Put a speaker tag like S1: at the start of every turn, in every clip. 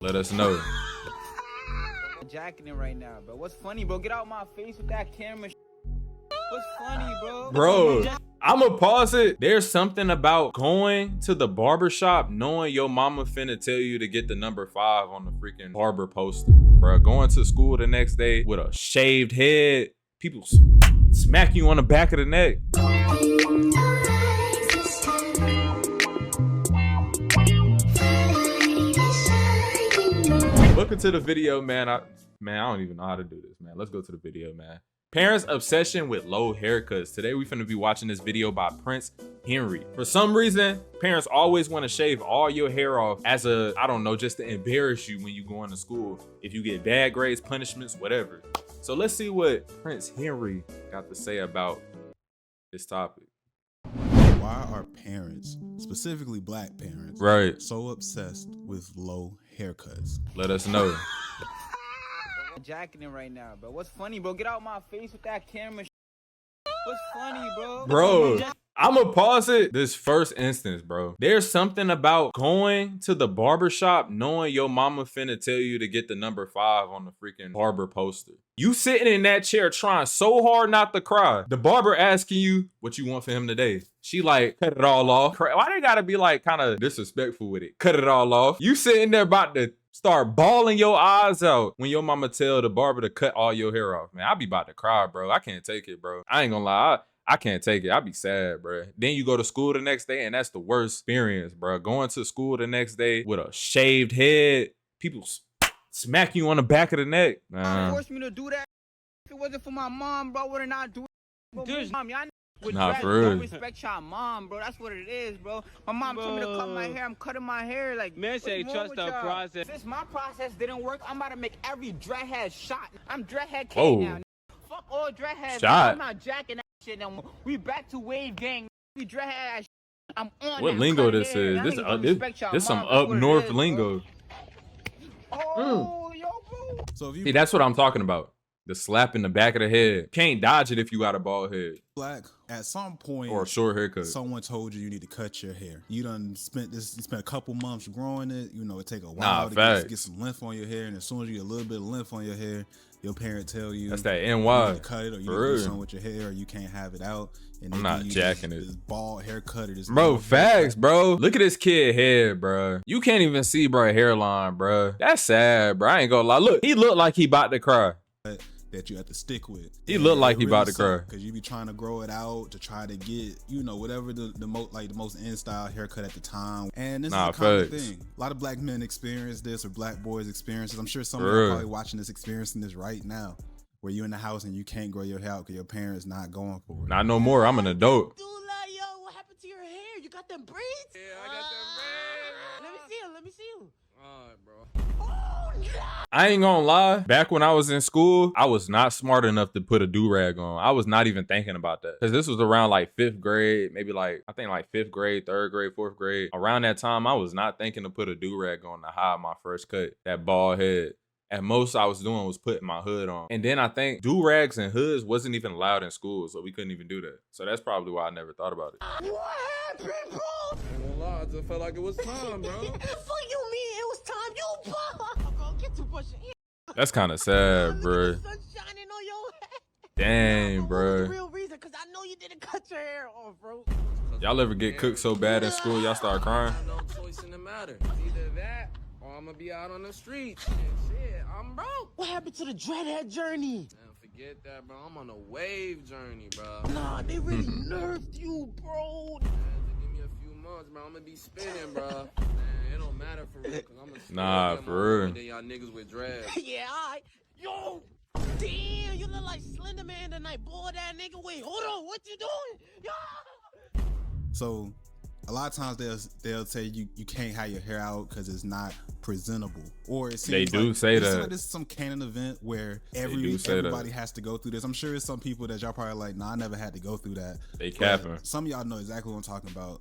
S1: Let us know.
S2: Jacking it right now, bro. What's funny, bro? Get out my face with that camera. What's funny, bro?
S1: Bro, I'ma pause it. There's something about going to the barber shop knowing your mama finna tell you to get the number 5 on the freaking barber poster. Bro, going to school the next day with a shaved head, people smack you on the back of the neck. Look into the video, man. I don't even know how to do this, man. Let's go to the video, man. Parents' obsession with low haircuts. Today we finna be watching this video by Prince Henry. For some reason, parents always want to shave all your hair off as a, I don't know, just to embarrass you when you go into school. If you get bad grades, punishments, whatever. So let's see what Prince Henry got to say about this topic.
S3: Why are parents, specifically black parents,
S1: right,
S3: so obsessed with low haircuts?
S1: Let us know.
S2: Jacking it right now, bro. What's funny, bro? Get out my face with that camera. What's funny, bro?
S1: Bro, I'ma pause it. This first instance, bro. There's something about going to the barber shop knowing your mama finna tell you to get the number 5 on the freaking barber poster. You sitting in that chair trying so hard not to cry. The barber asking you what you want for him today. She like, cut it all off. Why they gotta be like kind of disrespectful with it? Cut it all off. You sitting there about to start bawling your eyes out when your mama tell the barber to cut all your hair off. Man, I be about to cry, bro. I can't take it, bro. I ain't gonna lie. I can't take it. I be sad, bro. Then you go to school the next day and that's the worst experience, bro. Going to school the next day with a shaved head, people smack you on the back of the neck.
S2: Forced me to do that. If it wasn't for my mom, bro, would I not do it? Mom, y'all
S1: for real.
S2: don't respect y'all mom, bro. That's what it is, bro. My mom told me to cut my hair. I'm cutting my hair. Like,
S4: man, say trust the process.
S2: Since my process didn't work, I'm about to make every dreadhead shot. I'm dreadhead king now. Fuck all dreadheads. I'm not jacking that shit no. We back to wave gang. We dreadhead that shit. I'm on.
S1: What lingo this is? This some up north lingo.
S2: Oh, yo, bro.
S3: So if you
S1: see, that's what I'm talking about. The slap in the back of the head. Can't dodge it if you got a bald head.
S3: black, at some point,
S1: or a short haircut,
S3: someone told you need to cut your hair. You spent a couple months growing it. You know, it take a while to get some length on your hair, and as soon as you get a little bit of length on your hair, your parent tell you
S1: that's that NY.
S3: You need to cut it, or you need to do something with your hair, or you can't have it out. And
S1: I'm not jacking it.
S3: This bald haircut or this
S1: bro, facts, bro. Look at this kid head, bro. You can't even see, bro, hairline, bro. That's sad, bro. I ain't gonna lie. Look, he looked like he about to cry.
S3: That you have to stick with.
S1: He looked like he about to cry
S3: because you be trying to grow it out to try to get, you know, whatever the most in style haircut at the time. And this is a common thing. A lot of black men experience this, or black boys experience this. I'm sure some of you are probably watching this, experiencing this right now, where you in the house and you can't grow your hair out because your parents not going for it.
S1: Not no more. I'm an adult.
S4: Dude, like, yo, what happened to your hair? You got them braids?
S5: Yeah, I got them braids.
S4: Let me see them. Let me see them.
S5: All right, bro.
S1: I ain't gonna lie, back when I was in school, I was not smart enough to put a do-rag on. I was not even thinking about that. Because this was around like 5th grade, maybe like, I think like 5th grade, 3rd grade, 4th grade. Around that time, I was not thinking to put a do-rag on to hide my first cut, that bald head. At most I was doing was putting my hood on. And then I think do-rags and hoods wasn't even allowed in school, so we couldn't even do that. So that's probably why I never thought about it.
S4: What happened, bro?
S5: I ain't gonna lie, I just felt like it was time, bro.
S4: Fuck you mean it was time? You bro, get too much.
S1: That's kind of sad, bro.
S4: Sun shining on your head.
S1: Dang, bro.
S4: What's the real reason? Because I know you didn't cut your hair off, bro.
S1: Y'all ever get cooked so bad in school y'all start crying?
S5: I have no choice in the matter. It's either that or I'm gonna be out on the streets. Shit, I'm broke.
S4: What happened to the dreadhead journey?
S5: Man, forget that, bro. I'm on a wave journey, bro.
S4: Nah, they really nerfed you, bro.
S5: Man, just give me a few months, bro. I'm gonna be spinning, bro. Man, it don't matter for real, cause I'm gonna
S1: nah, for real.
S5: Than y'all niggas with dreads.
S4: Yeah, alright. Yo, damn, you look like Slender Man tonight, boy. That nigga. Wait, hold on. What you doing? Yo.
S3: So a lot of times they'll say you can't have your hair out because it's not presentable, or it seems
S1: they do say that
S3: this is some canon event where everybody has to go through this. I'm sure it's some people that y'all probably like, nah, I never had to go through that.
S1: They capping.
S3: Some of y'all know exactly what I'm talking about.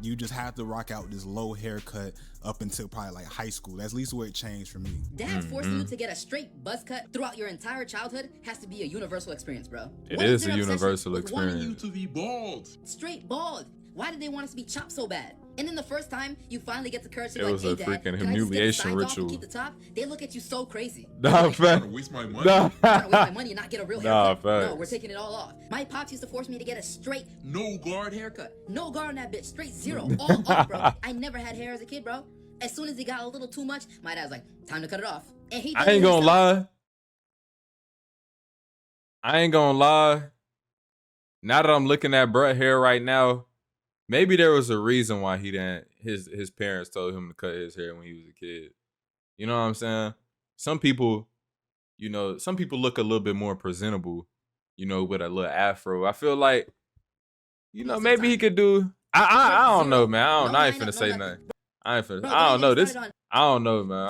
S3: You just have to rock out this low haircut up until probably like high school. That's at least where it changed for me.
S6: Dad forcing you to get a straight buzz cut throughout your entire childhood has to be a universal experience, bro.
S1: It is a universal experience.
S7: You to be bald.
S6: Straight bald. Why did they want us to be chopped so bad? And then the first time you finally get the courage to
S1: It
S6: be
S1: was
S6: like,
S1: a
S6: hey,
S1: freaking
S6: Dad, can
S1: humiliation
S6: I just get the sides off and
S1: ritual.
S6: keep the top? They look at you so crazy.
S1: Nah,
S6: like,
S1: fact.
S3: Waste my money.
S1: Nah.
S6: trying to waste my money and not get a real
S1: Nah,
S6: haircut. No,
S1: facts.
S6: we're taking it all off. My pops used to force me to get a straight
S3: No guard haircut.
S6: no guard on that bitch, straight zero, all off, bro. I never had hair as a kid, bro. As soon as it got a little too much, my dad was like, time to cut it off. And he did
S1: I ain't
S6: it
S1: gonna
S6: himself.
S1: lie. I ain't gonna lie. Now that I'm looking at Brett hair right now, maybe there was a reason why he didn't. His parents told him to cut his hair when he was a kid. You know what I'm saying? Some people, you know, some people look a little bit more presentable, you know, with a little afro. I feel like, you know, maybe he could do. I don't know, man. I ain't finna say nothing. I ain't finna.
S6: Bro,
S1: I don't know this.
S6: started on
S1: I don't know, man.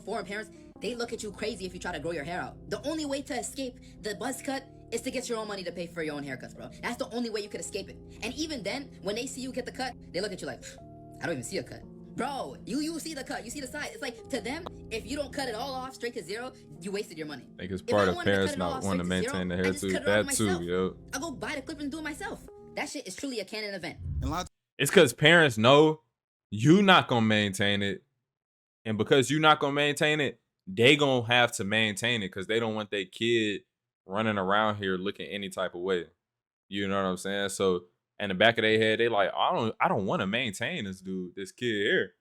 S6: Foreign parents, they look at you crazy if you try to grow your hair out. The only way to escape the buzz cut is to get your own money to pay for your own haircuts, bro. That's the only way you could escape it. And even then, when they see you get the cut, they look at you like, I don't even see a cut. Bro, you see the cut, you see the side. It's like, to them, if you don't cut it all off straight to zero, you wasted your money.
S1: I think it's part of parents not wanting to maintain the hair too. That too, yo.
S6: I'll go buy the clip and do it myself. That shit is truly a canon event.
S1: It's because parents know you not gonna maintain it, and because you not gonna maintain it, they gonna have to maintain it because they don't want their kid running around here looking any type of way. You know what I'm saying? So in the back of their head, they like, I don't want to maintain this kid here.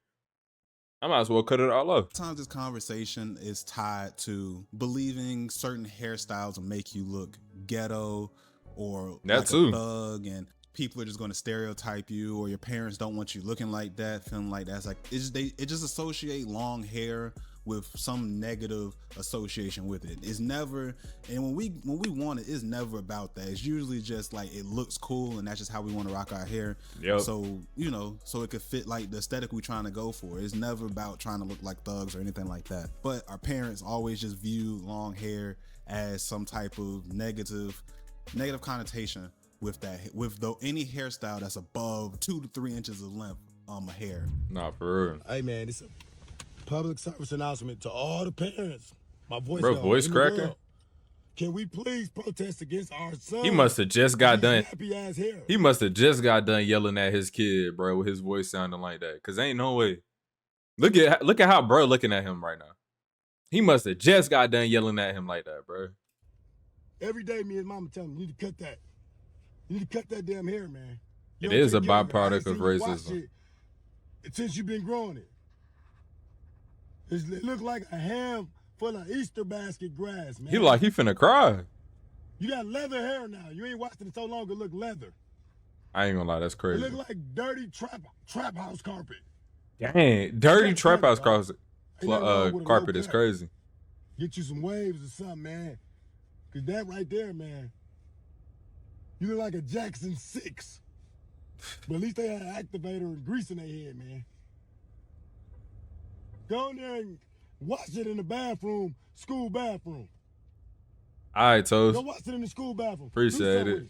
S1: I might as well cut it all off.
S3: Sometimes this conversation is tied to believing certain hairstyles will make you look ghetto or
S1: that
S3: like
S1: too.
S3: A thug, and people are just going to stereotype you, or your parents don't want you looking like that, feeling like that. It's like it just associate long hair with some negative association with it. It's never, and when we want it, it's never about that. It's usually just like it looks cool, and that's just how we want to rock our hair.
S1: Yep.
S3: So, you know, so it could fit like the aesthetic we're trying to go for. It's never about trying to look like thugs or anything like that. But our parents always just view long hair as some type of negative connotation with that, with any hairstyle that's above 2 to 3 inches of length on my hair.
S1: Nah, for real.
S7: Hey man, it's a public service announcement to all the parents. My voice,
S1: bro, voice cracking.
S7: Can we please protest against our son?
S1: He must have just got done.
S7: Happy ass hair.
S1: He must have just got done yelling at his kid, bro, with his voice sounding like that. Cause ain't no way. Look at how bro looking at him right now. He must have just got done yelling at him like that, bro.
S7: Every day, me and mama tell him, you need to cut that. You need to cut that damn hair, man.
S1: It is a byproduct of racism.
S7: Since you've been growing it. It look like a ham full of Easter basket grass, man.
S1: He finna cry.
S7: You got leather hair now. You ain't watched it so long it look leather.
S1: I ain't gonna lie, that's crazy.
S7: It look like dirty trap house carpet.
S1: Dang, dirty trap house carpet is crazy.
S7: Get you some waves or something, man. Cause that right there, man, you look like a Jackson 6. But at least they had an activator and grease in their head, man. Go in there and wash it in the bathroom, school bathroom.
S1: All right, Toast.
S7: Go wash it in the school bathroom.
S1: Appreciate it.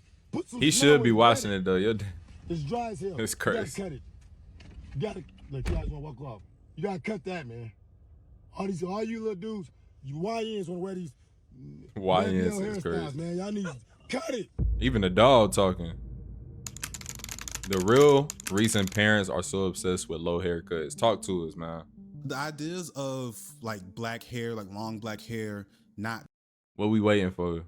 S1: He should be washing it though.
S7: It's dry as hell.
S1: It's crazy.
S7: You gotta cut it. You gotta, look, you guys wanna walk off. You gotta cut that, man. All you little dudes, you YNs wanna wear these
S1: YNs is crazy.
S7: Man, y'all need to cut it.
S1: Even the dog talking. The real reason parents are so obsessed with low haircuts. Talk to us, man.
S3: The ideas of like black hair, like long black hair, not
S1: what we waiting for.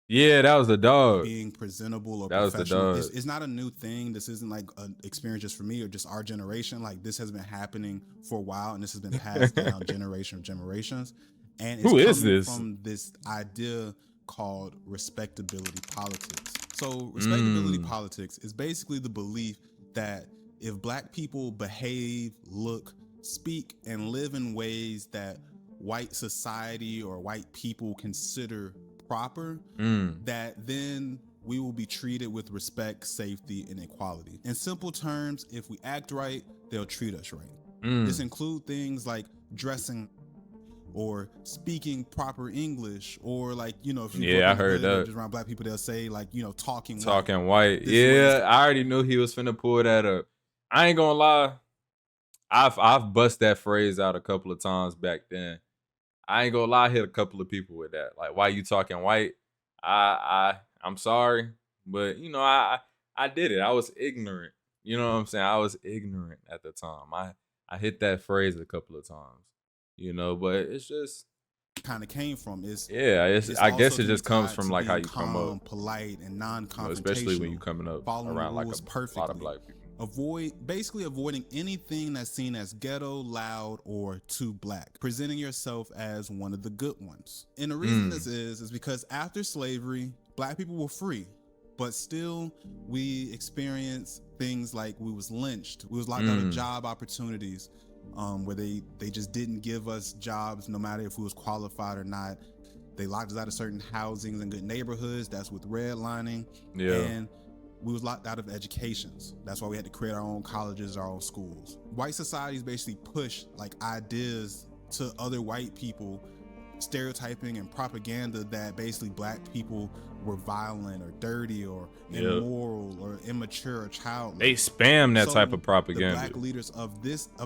S1: Yeah, that was the dog.
S3: Being presentable or
S1: that
S3: professional.
S1: Was the dog.
S3: It's not a new thing. This isn't like an experience just for me or just our generation. Like this has been happening for a while, and this has been passed down generation of generations. And it's
S1: who is this?
S3: From this idea called respectability politics. So respectability politics is basically the belief that if black people behave, look, speak, and live in ways that white society or white people consider proper, that then we will be treated with respect, safety, and equality. In simple terms, if we act right, they'll treat us right. This includes things like dressing or speaking proper English, or like, you know, if you
S1: I heard that.
S3: Just around black people, they'll say like, you know, talking
S1: white. Yeah, I already knew he was finna pull that up. I ain't gonna lie, I've bust that phrase out a couple of times back then. I ain't gonna lie, I hit a couple of people with that. Like, why you talking white? I'm sorry, but you know, I did it. I was ignorant. You know what I'm saying? I was ignorant at the time. I hit that phrase a couple of times, you know, but it's just
S3: kind of came from.
S1: I guess it just comes from like how you
S3: calm,
S1: come up,
S3: polite, and non-confrontational.
S1: Especially when you coming up around like a lot of black people.
S3: Basically avoiding anything that's seen as ghetto, loud, or too black. Presenting yourself as one of the good ones. And the reason this is because after slavery, black people were free, but still we experienced things like we was lynched. We was locked out of job opportunities, where they just didn't give us jobs no matter if we was qualified or not. They locked us out of certain housings and good neighborhoods. That's with redlining.
S1: Yeah.
S3: And we was locked out of educations. That's why we had to create our own colleges, our own schools. White societies basically push like ideas to other white people, stereotyping and propaganda that basically black people were violent or dirty or immoral or immature or childlike.
S1: They spam that type of propaganda.
S3: The black leaders of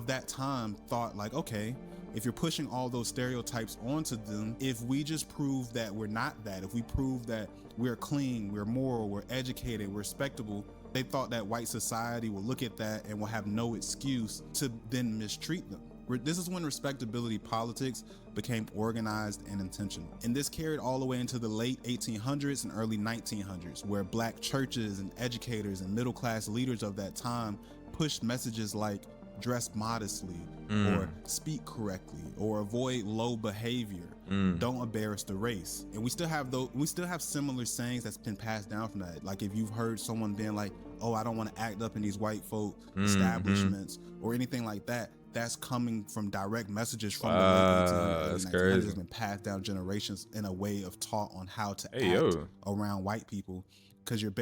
S3: that time thought like, okay, if you're pushing all those stereotypes onto them, if we just prove that we're not that, if we prove that we're clean, we're moral, we're educated, we're respectable, they thought that white society will look at that and will have no excuse to then mistreat them. This is when respectability politics became organized and intentional. And this carried all the way into the late 1800s and early 1900s, where black churches and educators and middle-class leaders of that time pushed messages like dress modestly or speak correctly or avoid low behavior, don't embarrass the race. And we still have similar sayings that's been passed down from that. Like if you've heard someone being like, oh, I don't want to act up in these white folk establishments or anything like that, that's coming from direct messages from the late 1800s and 1900s. It's been passed down generations in a way of taught on how to act around white people, because it's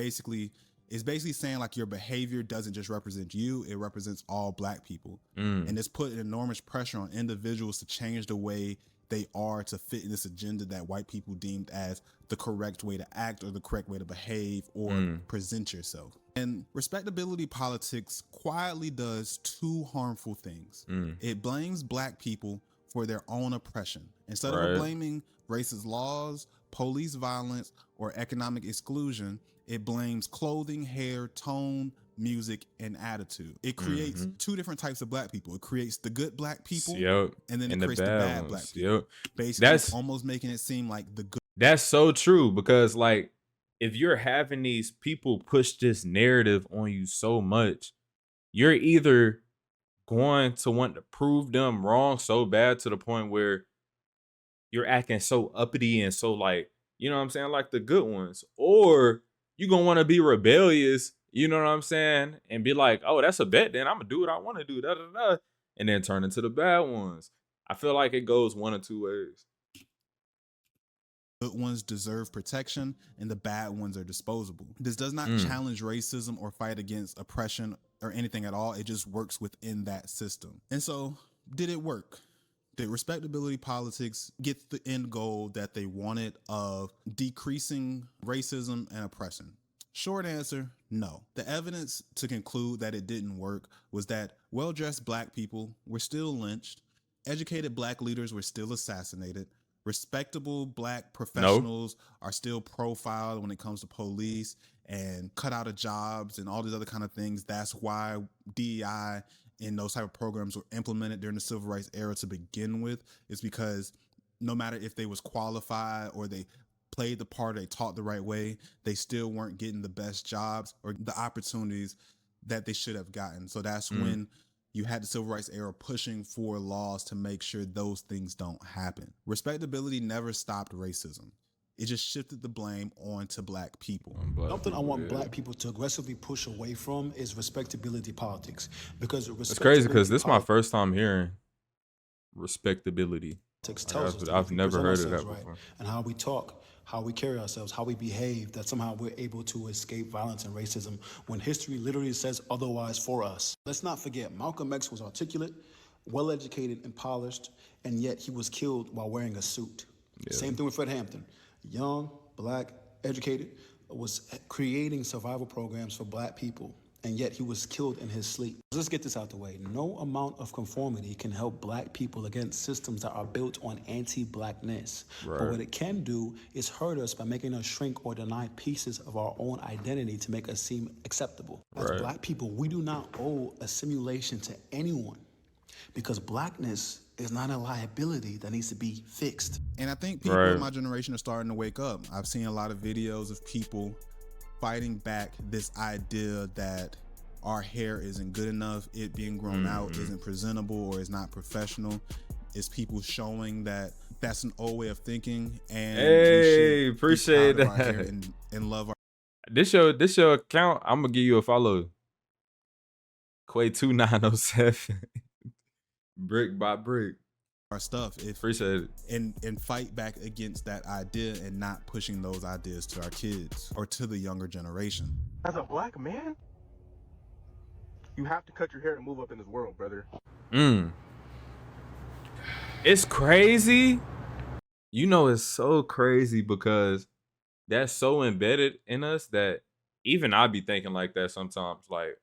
S3: basically saying like your behavior doesn't just represent you, it represents all black people. And it's put enormous pressure on individuals to change the way they are to fit in this agenda that white people deemed as the correct way to act or the correct way to behave or present yourself. And respectability politics quietly does two harmful things. It blames black people for their own oppression. Instead of blaming racist laws, police violence, or economic exclusion, it blames clothing, hair, tone, music, and attitude. It creates two different types of black people. It creates the good black people, and then it creates the bad black people. Basically, that's almost making it seem like the good.
S1: That's so true, because like if you're having these people push this narrative on you so much, you're either going to want to prove them wrong so bad to the point where you're acting so uppity and so like, you know what I'm saying, like the good ones, or you're gonna want to be rebellious, you know what I'm saying, and be like, oh, that's a bet, then I'm gonna do what I want to do, and then turn into the bad ones. I feel like it goes one of two ways.
S3: Good ones deserve protection and the bad ones are disposable. This does not challenge racism or fight against oppression or anything at all. It just works within that system. And so, did it work? Did respectability politics get the end goal that they wanted of decreasing racism and oppression? Short answer, no. The evidence to conclude that it didn't work was that well-dressed black people were still lynched, educated black leaders were still assassinated, respectable black professionals are still profiled when it comes to police and cut out of jobs and all these other kind of things. That's why DEI and those type of programs were implemented during the civil rights era to begin with, is because no matter if they was qualified or they played the part, they taught the right way, they still weren't getting the best jobs or the opportunities that they should have gotten. So that's when you had the civil rights era pushing for laws to make sure those things don't happen. Respectability never stopped racism. It just shifted the blame onto black people.
S8: Something I want black people to aggressively push away from is respectability politics. Because
S1: it's crazy because this is my first time hearing respectability. I've never heard of that before.
S8: Right? And how we talk, how we carry ourselves, how we behave, that somehow we're able to escape violence and racism when history literally says otherwise for us. Let's not forget, Malcolm X was articulate, well-educated, and polished, and yet he was killed while wearing a suit. Same thing with Fred Hampton. Young, black, educated, was creating survival programs for black people. and yet he was killed in his sleep. Let's get this out the way. No amount of conformity can help black people against systems that are built on anti-blackness.
S1: Right.
S8: But what it can do is hurt us by making us shrink or deny pieces of our own identity to make us seem acceptable. As black people, we do not owe a simulation to anyone, because blackness is not a liability that needs to be fixed.
S3: And I think people in my generation are starting to wake up. I've seen a lot of videos of people fighting back this idea that our hair isn't good enough, it being grown out isn't presentable or is not professional. It's people showing that that's an old way of thinking, and
S1: hey, appreciate that
S3: and love our.
S1: This your account. I'm gonna give you a follow. Quay2907. Brick by brick.
S3: Our stuff.
S1: Appreciate it.
S3: And fight back against that idea and not pushing those ideas to our kids or to the younger generation.
S9: As a black man, you have to cut your hair to move up in this world, brother.
S1: It's crazy. You know, it's so crazy because that's so embedded in us that even I be thinking like that sometimes. Like,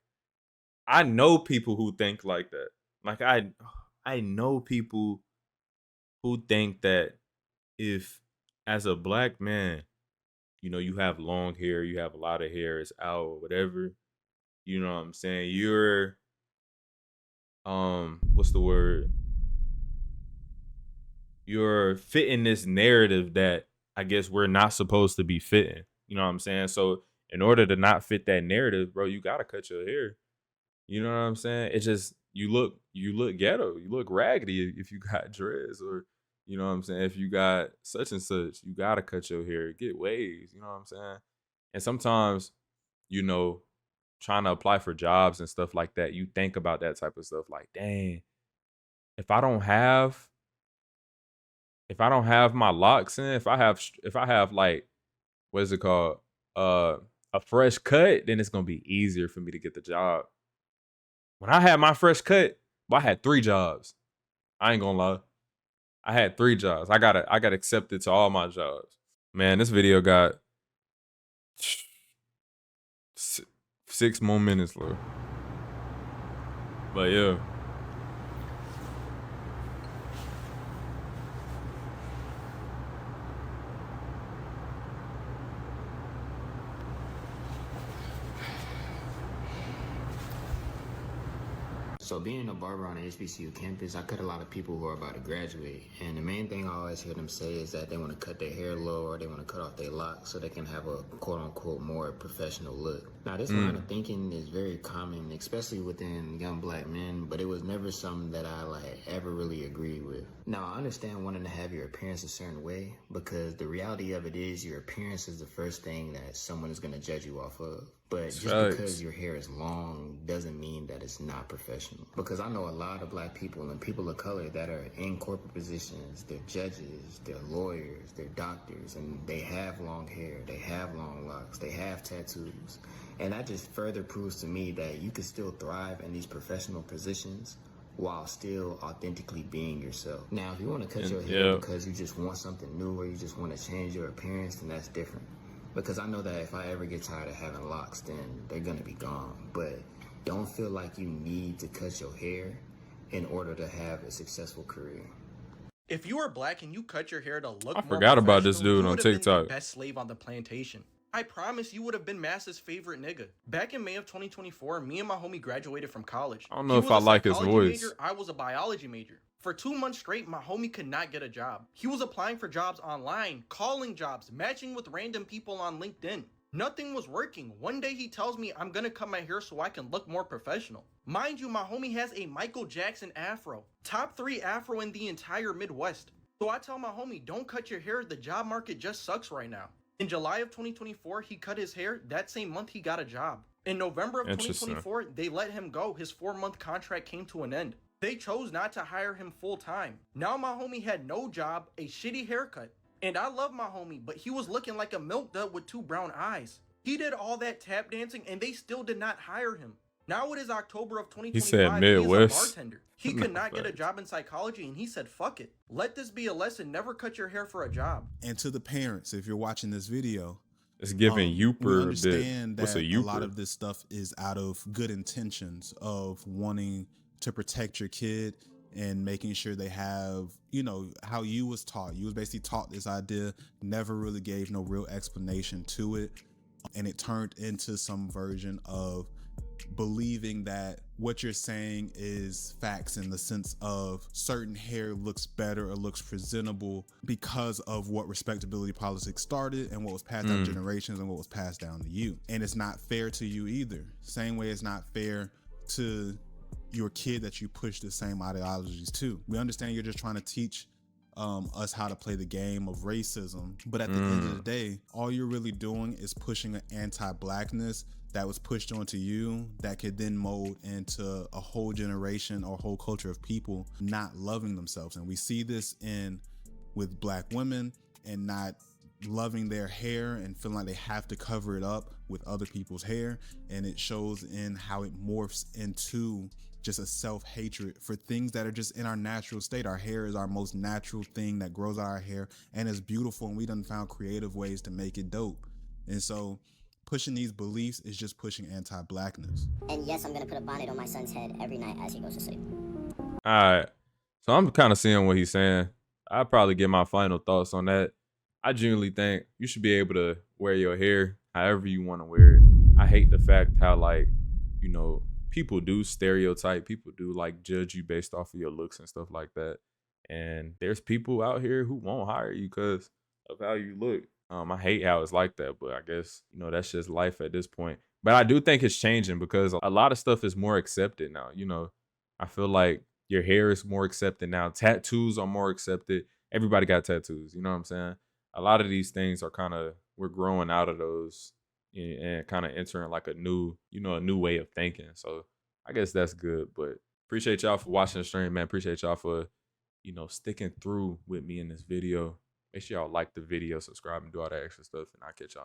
S1: I know people who think like that. Like, I know people who think that if, as a black man, you know, you have long hair, you have a lot of hair, it's out or whatever, you know what I'm saying? You're, what's the word? You're fitting this narrative that I guess we're not supposed to be fitting. You know what I'm saying? So in order to not fit that narrative, bro, you gotta cut your hair. You know what I'm saying? It's just, you look ghetto, you look raggedy if you got dreads, or you know what I'm saying, if you got such and such, you gotta cut your hair, get waves, you know what I'm saying? And sometimes, you know, trying to apply for jobs and stuff like that, you think about that type of stuff, like, dang, if I don't have my locks in, if I have like, what is it called, a fresh cut, then it's gonna be easier for me to get the job. When I had my fresh cut, well, I had 3 jobs. I ain't gonna lie. I had 3 jobs. I got accepted to all my jobs. Man, this video got 6 more minutes left. But yeah.
S10: So being a barber on the HBCU campus, I cut a lot of people who are about to graduate. And the main thing I always hear them say is that they want to cut their hair low or they want to cut off their locks so they can have a quote-unquote more professional look. Now, this line of thinking is very common, especially within young black men, but it was never something that I ever really agreed with. Now, I understand wanting to have your appearance a certain way because the reality of it is your appearance is the first thing that someone is going to judge you off of. But just because your hair is long doesn't mean that it's not professional. Because I know a lot of black people and people of color that are in corporate positions. They're judges, they're lawyers, they're doctors, and they have long hair, they have long locks, they have tattoos. And that just further proves to me that you can still thrive in these professional positions while still authentically being yourself. Now, if you want to cut your hair because you just want something new or you just want to change your appearance, then that's different. Because I know that if I ever get tired of having locks, then they're going to be gone. But don't feel like you need to cut your hair in order to have a successful career.
S11: If you are black and you cut your hair to look
S1: I forgot about this dude on TikTok.
S11: The best slave on the plantation. I promise you would have been Mass's favorite nigga. Back in May of 2024, me and my homie graduated from college.
S1: I don't know if I like his voice.
S11: Major, I was a biology major. For 2 months straight, my homie could not get a job. He was applying for jobs online, calling jobs, matching with random people on LinkedIn. Nothing was working. One day he tells me I'm gonna cut my hair so I can look more professional. Mind you, my homie has a Michael Jackson afro. Top 3 afro in the entire Midwest. So I tell my homie, don't cut your hair, the job market just sucks right now. In July of 2024, he cut his hair. That same month, he got a job. In November of 2024, they let him go. His 4-month contract came to an end. They chose not to hire him full time. Now my homie had no job, a shitty haircut. And I love my homie, but he was looking like a milk dud with 2 brown eyes. He did all that tap dancing and they still did not hire him. Now it is October of 2025.
S1: He said Midwest.
S11: He is a bartender. He could not get a job in psychology and he said, fuck it. Let this be a lesson. Never cut your hair for a job.
S3: And to the parents, if you're watching this video,
S1: It's giving you
S3: we
S1: per
S3: understand
S1: bit. What's
S3: that
S1: a
S3: a lot
S1: youper?
S3: of this stuff is out of good intentions of wanting to protect your kid and making sure they have, you know, how you was taught. You was basically taught this idea, never really gave no real explanation to it. And it turned into some version of believing that what you're saying is facts in the sense of certain hair looks better or looks presentable because of what respectability politics started and what was passed down generations and what was passed down to you. And it's not fair to you either. Same way it's not fair to your kid that you push the same ideologies to. We understand you're just trying to teach us how to play the game of racism, but at the end of the day, all you're really doing is pushing an anti-blackness that was pushed onto you that could then mold into a whole generation or whole culture of people not loving themselves. And we see this with black women and not loving their hair and feeling like they have to cover it up with other people's hair. And it shows in how it morphs into just a self-hatred for things that are just in our natural state. Our hair is our most natural thing that grows out our hair and it's beautiful, and we done found creative ways to make it dope. And so pushing these beliefs is just pushing anti-blackness.
S12: And yes, I'm gonna put a bonnet on my son's head every night as he goes to sleep.
S1: All right. So I'm kind of seeing what he's saying. I'll probably get my final thoughts on that. I genuinely think you should be able to wear your hair however you want to wear it. I hate the fact how, like, you know, people do stereotype, people do like judge you based off of your looks and stuff like that. And there's people out here who won't hire you because of how you look. I hate how it's like that, but I guess, you know, that's just life at this point. But I do think it's changing because a lot of stuff is more accepted now. You know, I feel like your hair is more accepted now. Tattoos are more accepted. Everybody got tattoos. You know what I'm saying? A lot of these things are we're growing out of those and kind of entering like a new way of thinking. So I guess that's good. But appreciate y'all for watching the stream, man. Appreciate y'all for, you know, sticking through with me in this video. Make sure y'all like the video, subscribe, and do all that extra stuff. And I'll catch y'all.